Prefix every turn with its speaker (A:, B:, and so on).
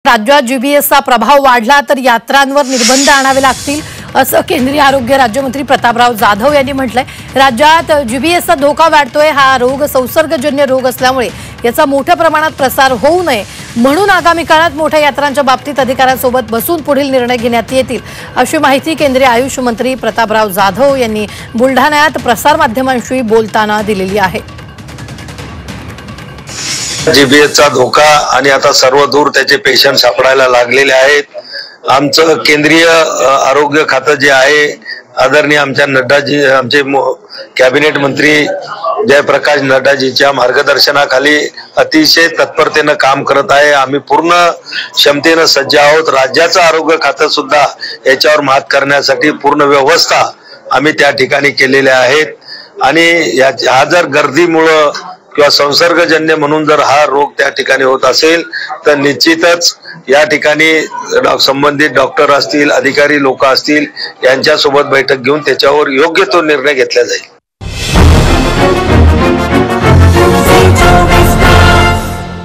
A: राज्यात जीबीएसचा प्रभाव वाढला तर यात्रांवर निर्बंध आणावे लागतील असं केंद्रीय आरोग्य राज्यमंत्री प्रतापराव जाधव यांनी म्हटलंय। राज्यात जीबीएसचा धोका वाढतोय। हा रोग संसर्गजन्य रोग असल्यामुळे याचा मोठ्या प्रमाणात प्रसार होऊ नये म्हणून आगामी काळात मोठ्या यात्रांच्या बाबतीत अधिकाऱ्यांसोबत बसून पुढील निर्णय घेण्यात येतील अशी माहिती केंद्रीय आयुष मंत्री प्रतापराव जाधव यांनी बुलढाण्यात प्रसार माध्यमांशी बोलताना दिलेली आहे।
B: जीबीएसचा धोका आणि आता सर्वदूर त्याचे पेशंट सापडायला लागलेले आहेत। आमचं केंद्रीय आरोग्य खातं जे आहे आदरणीय आमच्या नड्डाजी आमचे कॅबिनेट मंत्री जयप्रकाश नड्डाजींच्या मार्गदर्शनाखाली अतिशय तत्परतेने काम करत आहे। आम्ही पूर्ण क्षमतेने सज्ज आहोत। राज्याचं आरोग्य खातं सुद्धा याच्यावर मात करण्यासाठी पूर्ण व्यवस्था आम्ही त्या ठिकाणी केलेल्या आहेत आणि हा जर गर्दीमुळे किंवा संसर्गजन्य म्हणून जर हा रोग त्या ठिकाणी होत असेल तर निश्चितच या ठिकाणी संबंधित डॉक्टर असतील, अधिकारी लोक असतील यांच्यासोबत बैठक घेऊन त्याच्यावर योग्य तो निर्णय घेतला जाईल।